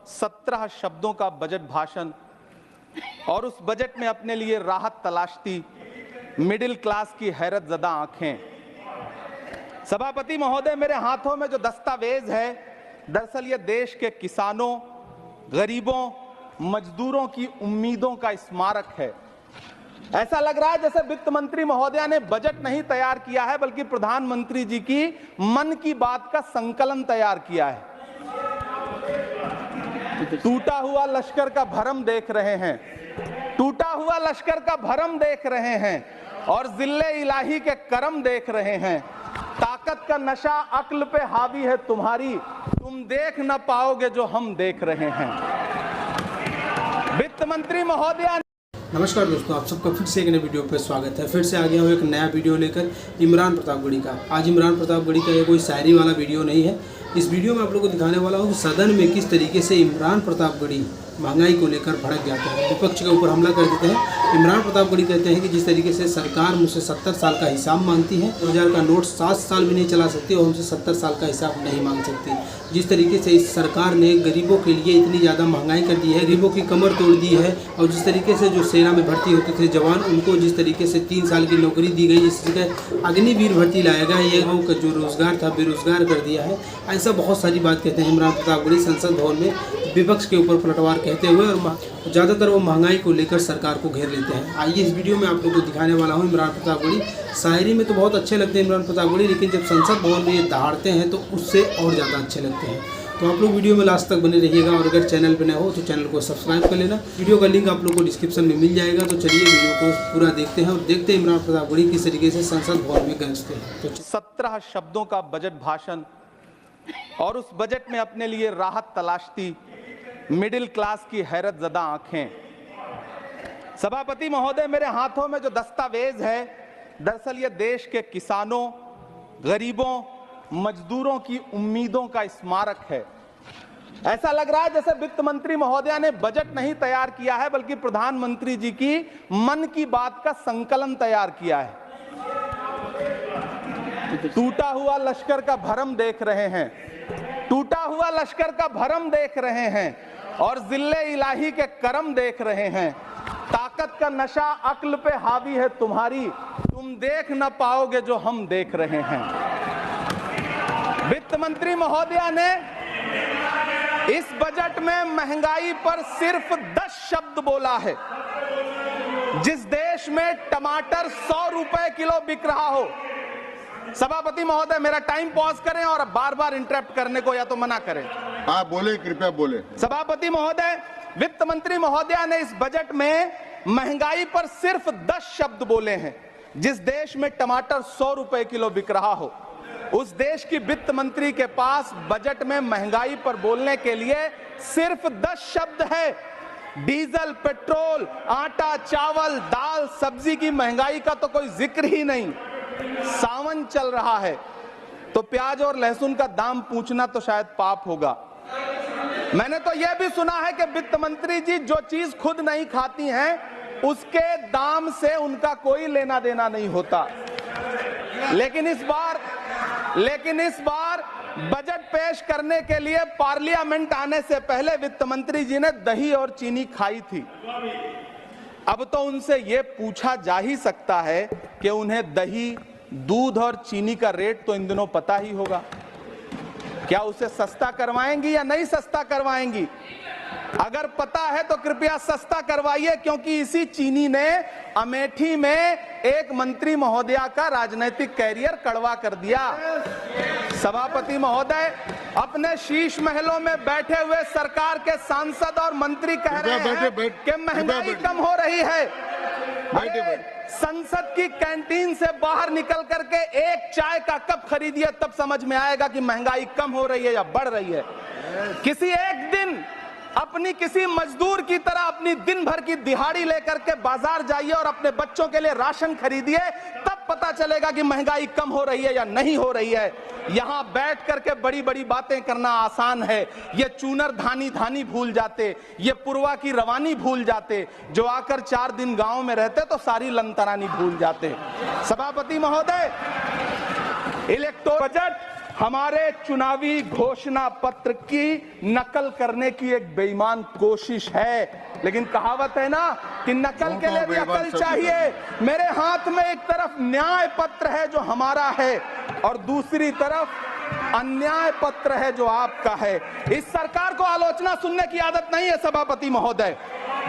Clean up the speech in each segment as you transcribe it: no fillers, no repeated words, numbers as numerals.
17 शब्दों का बजट भाषण और उस बजट में अपने लिए राहत तलाशती मिडिल क्लास की हैरतजदा आंखें। सभापति महोदय, मेरे हाथों में जो दस्तावेज है, दरअसल ये देश के किसानों, गरीबों, मजदूरों की उम्मीदों का स्मारक है। ऐसा लग रहा है जैसे वित्त मंत्री महोदया ने बजट नहीं तैयार किया है, बल्कि प्रधानमंत्री जी की मन की बात का संकलन तैयार किया है। टूटा हुआ लश्कर का भरम देख रहे हैं, टूटा हुआ लश्कर का भरम देख रहे हैं और जिल्ले इलाही के करम देख रहे हैं। ताकत का नशा अक्ल पे हावी है तुम्हारी, तुम देख न पाओगे जो हम देख रहे हैं। वित्त मंत्री महोदया। नमस्कार दोस्तों, आप सबका फिर से एक नए वीडियो पर स्वागत है। फिर से आ गया हूँ एक नया वीडियो लेकर इमरान प्रतापगढ़ी का। आज इमरान प्रतापगढ़ी का ये कोई शायरी वाला वीडियो नहीं है। इस वीडियो में आप लोगों को दिखाने वाला हूँ कि सदन में किस तरीके से इमरान प्रतापगढ़ी महंगाई को लेकर भड़क जाते हैं, विपक्ष के ऊपर हमला कर देते हैं। इमरान प्रतापगढ़ी कहते हैं कि जिस तरीके से सरकार मुझसे 70 साल का हिसाब मांगती है, 2000 का नोट 7 साल भी नहीं चला सकती और हमसे 70 साल का हिसाब नहीं मांग सकती। जिस तरीके से इस सरकार ने गरीबों के लिए इतनी ज़्यादा महंगाई कर दी है, गरीबों की कमर तोड़ दी है, और जिस तरीके से जो सेना में भर्ती होते थे जवान, उनको जिस तरीके से 3 साल की नौकरी दी गई, जिस जगह अग्निवीर भर्ती लाया गया, ये का जो रोजगार था बेरोजगार कर दिया है। ऐसा बहुत सारी बात कहते हैं इमरान प्रतापगढ़ी संसद भवन में विपक्ष के ऊपर पलटवार कहते हुए, और ज़्यादातर वो महंगाई को लेकर सरकार को घेर लेते हैं। आइए इस वीडियो में आप लोगों को दिखाने वाला हूँ इमरान प्रतापगढ़ी। शायरी में तो बहुत अच्छे लगते हैं इमरान प्रतापगढ़ी, लेकिन जब संसद भवन में ये दहाड़ते हैं तो उससे और ज़्यादा अच्छे लगते हैं। तो आप लोग वीडियो में लास्ट तक बने रहिएगा, और अगर चैनल पर नए हो तो चैनल को सब्सक्राइब कर लेना। वीडियो का लिंक आप लोग को डिस्क्रिप्शन में मिल जाएगा। तो चलिए वीडियो को पूरा देखते हैं और देखते हैं इमरान प्रतापगढ़ी किस तरीके से संसद भवन में गरजते हैं। तो 17 शब्दों का बजट भाषण और उस बजट में अपने लिए राहत तलाशती मिडिल क्लास की हैरतजदा आंखें। सभापति महोदय, मेरे हाथों में जो दस्तावेज है, दरअसल ये देश के किसानों, गरीबों, मजदूरों की उम्मीदों का स्मारक है। ऐसा लग रहा है जैसे वित्त मंत्री महोदया ने बजट नहीं तैयार किया है, बल्कि प्रधानमंत्री जी की मन की बात का संकलन तैयार किया है। टूटा हुआ लश्कर का भरम देख रहे हैं, टूटा हुआ लश्कर का भरम देख रहे हैं और जिल्ले इलाही के करम देख रहे हैं। ताकत का नशा अक्ल पे हावी है तुम्हारी, तुम देख न पाओगे जो हम देख रहे हैं। वित्त मंत्री महोदया ने इस बजट में महंगाई पर सिर्फ 10 शब्द बोला है। जिस देश में टमाटर 100 रुपए किलो बिक रहा हो। सभापति महोदय, मेरा टाइम पॉज करें और बार बार इंटरप्ट करने को या तो मना करें। हाँ बोले, कृपया बोले। सभापति महोदय, वित्त मंत्री महोदया ने इस बजट में महंगाई पर सिर्फ 10 शब्द बोले हैं। जिस देश में टमाटर 100 रुपए किलो बिक रहा हो, उस देश की वित्त मंत्री के पास बजट में महंगाई पर बोलने के लिए सिर्फ 10 शब्द है। डीजल, पेट्रोल, आटा, चावल, दाल, सब्जी की महंगाई का तो कोई जिक्र ही नहीं। सावन चल रहा है तो प्याज और लहसुन का दाम पूछना तो शायद पाप होगा। मैंने तो यह भी सुना है कि वित्त मंत्री जी जो चीज खुद नहीं खाती हैं, उसके दाम से उनका कोई लेना देना नहीं होता। लेकिन इस बार बजट पेश करने के लिए पार्लियामेंट आने से पहले वित्त मंत्री जी ने दही और चीनी खाई थी। अब तो उनसे यह पूछा जा ही सकता है कि उन्हें दही, दूध और चीनी का रेट तो इन दिनों पता ही होगा। क्या उसे सस्ता करवाएंगी या नहीं सस्ता करवाएंगी? अगर पता है तो कृपया सस्ता करवाइए, क्योंकि इसी चीनी ने अमेठी में एक मंत्री महोदया का राजनीतिक कैरियर कड़वा कर दिया। सभापति महोदय, अपने शीश महलों में बैठे हुए सरकार के सांसद और मंत्री कह रहे हैं कि महंगाई कम हो रही है। संसद की कैंटीन से बाहर निकल करके एक चाय का कप खरीदिए, तब समझ में आएगा कि महंगाई कम हो रही है या बढ़ रही है। किसी एक दिन अपनी किसी मजदूर की तरह अपनी दिन भर की दिहाड़ी लेकर के बाजार जाइए और अपने बच्चों के लिए राशन खरीदिए, तब पता चलेगा कि महंगाई कम हो रही है या नहीं हो रही है। यहां बैठ करके बड़ी बड़ी बातें करना आसान है। ये चूनर धानी धानी भूल जाते, ये पुरवा की रवानी भूल जाते, जो आकर 4 दिन गांव में रहते तो सारी लंतरानी भूल जाते। सभापति महोदय, इलेक्टोरल बजट हमारे चुनावी घोषणा पत्र की नकल करने की एक बेईमान कोशिश है। लेकिन कहावत है ना कि नकल के लिए भी अकल चाहिए। मेरे हाथ में एक तरफ न्याय पत्र है जो हमारा है और दूसरी तरफ अन्याय पत्र है जो आपका है। इस सरकार को आलोचना सुनने की आदत नहीं है सभापति महोदय।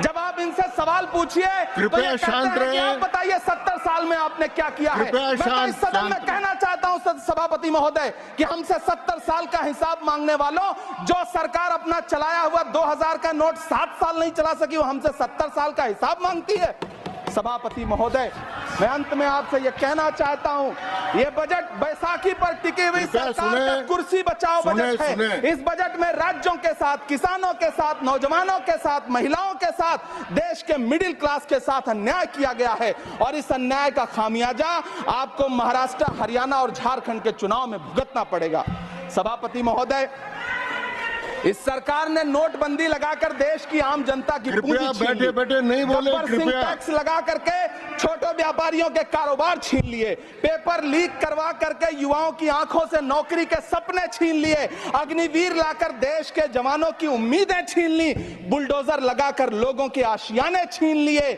जब आप इनसे सवाल पूछिए तो ये कहते हैं कि आप बताइए 70 साल में आपने क्या किया है। मैं तो इस सदन में कहना चाहता हूं सभापति महोदय कि हमसे 70 साल का हिसाब मांगने वालों, जो सरकार अपना चलाया हुआ 2000 का नोट 7 साल नहीं चला सकी, वो हमसे 70 साल का हिसाब मांगती है। सभापति महोदय, मैं अंत में आपसे यह कहना चाहता हूं, यह बजट बैसाखी पर टिकी हुई सरकार का कुर्सी बचाओ बजट है। इस बजट में राज्यों के साथ, किसानों के साथ, नौजवानों के साथ, महिलाओं के साथ, देश के मिडिल क्लास के साथ अन्याय किया गया है और इस अन्याय का खामियाजा आपको महाराष्ट्र, हरियाणा और झारखंड के चुनाव में भुगतना पड़ेगा। सभापति महोदय, इस सरकार ने नोटबंदी लगाकर देश की आम जनता की पूंजी छीन ली। बैठे नहीं बोले, कृपया टैक्स लगा करके छोटे व्यापारियों के कारोबार छीन लिए, पेपर लीक करवा करके युवाओं की आंखों से नौकरी के सपने छीन लिए, अग्निवीर लाकर देश के जवानों की उम्मीदें छीन ली, बुलडोजर लगाकर लोगों के आशियाने छीन लिए।